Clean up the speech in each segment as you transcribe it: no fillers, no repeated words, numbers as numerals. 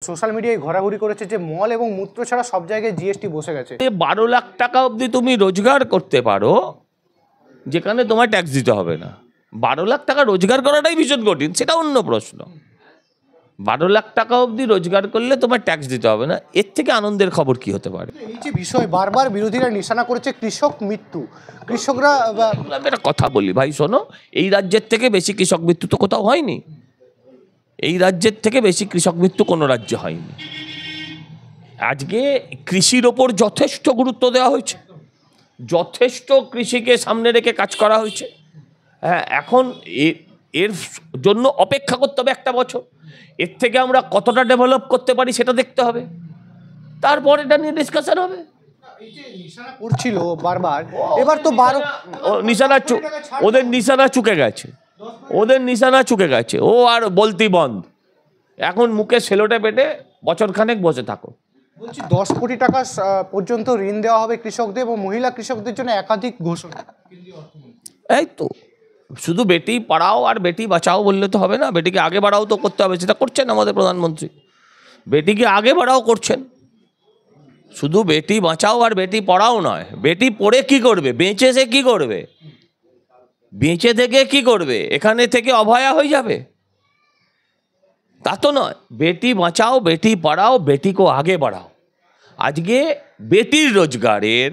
Social মিডিয়ায় ঘোরাঘুরি করেছে যে মল এবং মূত্র ছাড়া সব জায়গায় জিএসটি বসে গেছে। 12 লাখ টাকা অবধি তুমি রোজগার করতে পারো যেখানে তোমার ট্যাক্স দিতে হবে না। 12 লাখ টাকা রোজগার করাটাই ভীষণ কঠিন, সেটা অন্য প্রশ্ন। 12 লাখ টাকা অবধি রোজগার করলে তোমার ট্যাক্স দিতে হবে না, এর থেকে আনন্দের খবর কি হতে পারে? এই যে বিষয় বারবার বিরোধীরা নিশানা করেছে কৃষক মৃত্যু, কৃষকরা আমি একটা কথা বলি ভাই, শোনো, এই রাজ্যের থেকে বেশি কৃষক মৃত্যু তো কোথাও হয়নি। এই রাজ্যের থেকে বেশি কৃষক মৃত্যু কোনো রাজ্যে হয়নি। আজকে কৃষির ওপর যথেষ্ট গুরুত্ব দেওয়া হয়েছে, যথেষ্ট কৃষিকে সামনে রেখে কাজ করা হয়েছে। হ্যাঁ, এখন এর জন্য অপেক্ষা করতে হবে একটা বছর। এর থেকে আমরা কতটা ডেভেলপ করতে পারি সেটা দেখতে হবে, তারপর এটা নিয়ে ডিসকাশন হবে। করছিল বারবার, এবার তো ওদের নিশানা চুকে গেছে, ওদের নিশানা চুকে গেছে। ও আর বলতি বন্ধ, এখন মুখে সেলোটে পেটে বছরখানেক বসে থাকো। বলছি 10 কোটি টাকা পর্যন্ত ঋণ দেওয়া হবে কৃষকদের এবং মহিলা কৃষকদের জন্য একাধিক ঘোষণা। এই তো শুধু বেটি পড়াও আর বেটি বাঁচাও বললে তো হবে না, বেটিকে আগে বাড়াও তো করতে হবে, সেটা করছেন আমাদের প্রধানমন্ত্রী। বেটিকে আগে বাড়াও করছেন, শুধু বেটি বাঁচাও আর বেটি পড়াও নয়। বেটি পড়ে কি করবে, বেঁচে সে কি করবে, বেঁচে থেকে কি করবে, এখানে থেকে অভয়া হয়ে যাবে? তা তো নয়। বেটি বাঁচাও, বেটি পড়াও, বেটিকে আগে বাড়াও। আজকে বেটির রোজগারের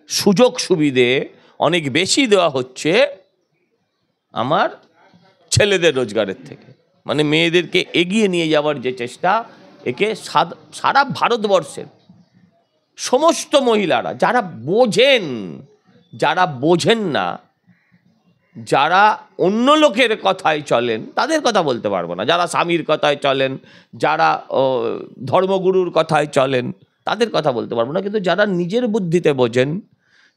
সুযোগ সুবিধে অনেক বেশি দেওয়া হচ্ছে আমার ছেলেদের রোজগারের থেকে। মানে মেয়েদেরকে এগিয়ে নিয়ে যাওয়ার যে চেষ্টা, একে সারা ভারতবর্ষের সমস্ত মহিলারা যারা বোঝেন না, যারা অন্য লোকের কথায় চলেন, তাদের কথা বলতে পারবো না, যারা স্বামীর কথায় চলেন, যারা ধর্মগুরুর কথায় চলেন, তাদের কথা বলতে পারবো না, কিন্তু যারা নিজের বুদ্ধিতে বোঝেন,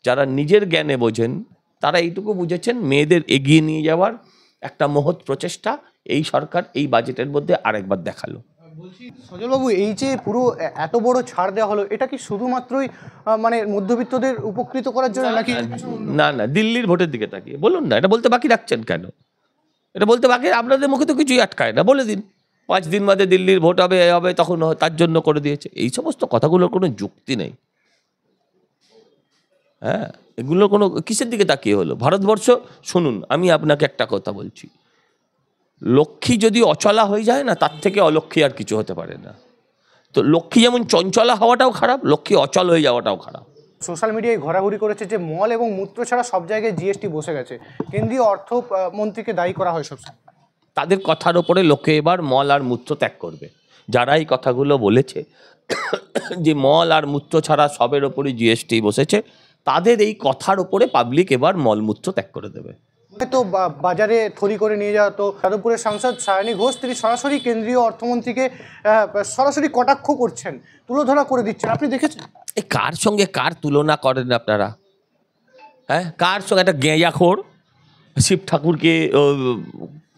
যারা নিজের জ্ঞানে বোঝেন, তারা এইটুকু বুঝেছেন মেয়েদের এগিয়ে নিয়ে যাওয়ার একটা মহৎ প্রচেষ্টা এই সরকার এই বাজেটের মধ্যে আরেকবার দেখালো। বলছি সজলবাবু, এই যে পুরো এত বড় ছাড় দেওয়া হলো, এটা কি শুধুমাত্রই মানে মধ্যবিত্তদের উপকৃত করার জন্য নাকি? না না, দিল্লির ভোটের দিকে তাকিয়ে বলুন না, এটা বলতে বাকি রাখছেন কেন? এটা বলতে বাকি, আপনাদের মুখে তো কিছুই আটকায় না, বলে দিন 5 দিন বাদে দিল্লির ভোট হবে তখন তার জন্য করে দিয়েছে। এই সমস্ত কথাগুলোর কোনো যুক্তি নেই। হ্যাঁ, এগুলো কোনো কিসের দিকে তাকিয়ে হলো? ভারতবর্ষ, শুনুন আমি আপনাকে একটা কথা বলছি, লক্ষ্মী যদি অচলা হয়ে যায় না, তার থেকে অলক্ষ্মী আর কিছু হতে পারে না। তো লক্ষ্মী যেমন চঞ্চলা হওয়াটাও খারাপ, লক্ষ্মী অচল হয়ে যাওয়াটাও খারাপ। সোশ্যাল মিডিয়ায় ঘোরাঘুরি করেছে যে মল এবং মূত্র ছাড়া সব জায়গায় জিএসটি বসে গেছে, কেন্দ্রীয় অর্থমন্ত্রীকে দায়ী করা হয় সবসময়। তাদের কথার ওপরে লোকে এবার মল আর মূত্র ত্যাগ করবে। যারা এই কথাগুলো বলেছে যে মল আর মূত্র ছাড়া সবের ওপরই জিএসটি বসেছে, তাদের এই কথার ওপরে পাবলিক এবার মলমূত্র ত্যাগ করে দেবে। তো বাজারে থলি করে নিয়ে যাওয়া, তো যাদবপুরের সাংসদ সায়নী ঘোষ তিনি সরাসরি কেন্দ্রীয় অর্থমন্ত্রীকে সরাসরি কটাক্ষ করছেন, তুলোধরা করে দিচ্ছেন, আপনি দেখেছেন? এই কার সঙ্গে কার তুলনা করেন আপনারা? হ্যাঁ, কার সঙ্গে? একটা গেঁজাখোর শিব ঠাকুরকে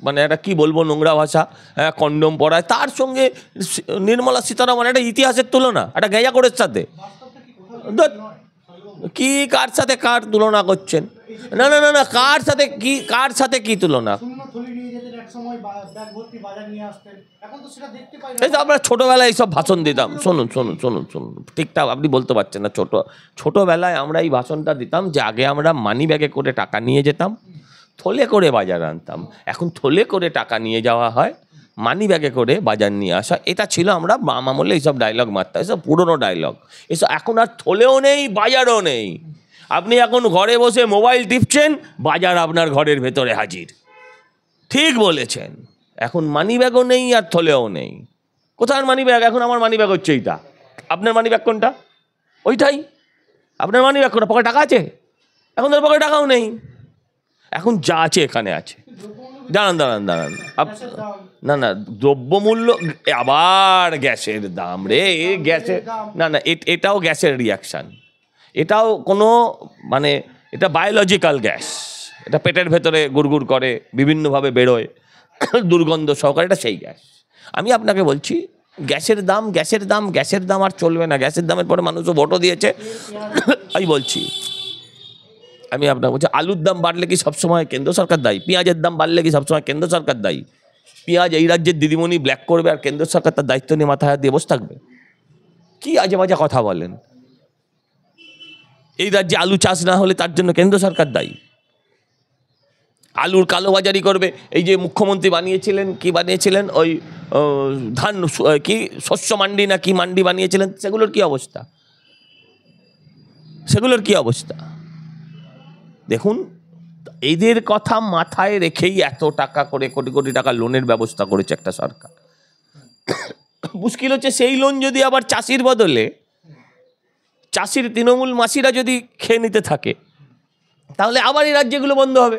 মানে একটা কি বলবো নোংরা ভাষা, হ্যাঁ, কন্ডম পরায়, তার সঙ্গে নির্মলা সীতারামন, একটা ইতিহাসের তুলনা একটা গেঁজাখোরের সাথে। কি কার সাথে কার তুলনা করছেন? না না না না, কার সাথে কি তুলনা? আমরা ছোটবেলায় এইসব ভাষণ দিতাম। শুনুন, ঠিকঠাক আপনি বলতে পারছেন না। ছোটবেলায় আমরা এই ভাষণটা দিতাম যে আগে আমরা মানি ব্যাগে করে টাকা নিয়ে যেতাম, থলে করে বাজার আনতাম। এখন থলে করে টাকা নিয়ে যাওয়া হয়, মানি ব্যাগে করে বাজার নিয়ে আসা। এটা ছিল, আমরা বাম আমলে এইসব ডায়লগ মারতাম, এসব পুরনো ডায়লগ। এসব এখন আর থলেও নেই, বাজারও নেই। আপনি এখন ঘরে বসে মোবাইল টিপছেন, বাজার আপনার ঘরের ভেতরে হাজির। ঠিক বলেছেন, এখন মানি ব্যাগও নেই আর থলেও নেই। কোথায় মানি ব্যাগ? এখন আমার মানি ব্যাগ হচ্ছে এইটা। আপনার মানি ব্যাগ কোনটা? ওইটাই। আপনার মানি ব্যাগ কোনটা? পকেটে টাকা আছে? এখন তোর পকেটে টাকাও নেই। এখন যা আছে এখানে আছে। দাঁড়ান, না, দ্রব্যমূল্য আবার গ্যাসের দাম রে, গ্যাসের না, এটাও গ্যাসের রিয়াকশান। এটাও কোনো মানে এটা বায়োলজিক্যাল গ্যাস, এটা পেটের ভেতরে গুড়গুড় করে, বিভিন্নভাবে বেরোয়, দুর্গন্ধ সহকারে, এটা সেই গ্যাস। আমি আপনাকে বলছি গ্যাসের দাম আর চলবে না। গ্যাসের দামের পরে মানুষও ভোটও দিয়েছে। আমি আপনাকে বলছি, আলুর দাম বাড়লে কি সবসময় কেন্দ্র সরকার দায়ী? পেঁয়াজের দাম বাড়লে কি সবসময় কেন্দ্র সরকার দায়ী? পেঁয়াজ এই রাজ্যের দিদিমণি ব্ল্যাক করবে আর কেন্দ্র সরকার তার দায়িত্ব নিয়ে মাথায় হাত দিয়ে বসে থাকবে? কি আজে বাজে কথা বলেন। এই রাজ্যে আলু চাষ না হলে তার জন্য কেন্দ্র সরকার দায়ী। আলুর কালোবাজারি করবে, এই যে মুখ্যমন্ত্রী বানিয়েছিলেন, কি বানিয়েছিলেন, ওই ধান কি শস্য মান্ডি না কি মান্ডি বানিয়েছিলেন, সেগুলোর কি অবস্থা? সেগুলোর কি অবস্থা দেখুন। এদের কথা মাথায় রেখেই এত টাকা করে কোটি কোটি টাকা লোনের ব্যবস্থা করেছে একটা সরকার। মুশকিল হচ্ছে সেই লোন যদি আবার চাষির বদলে চাষির তৃণমূল মাসিরা যদি খেয়ে নিতে থাকে, তাহলে আবার এই রাজ্যগুলো বন্ধ হবে।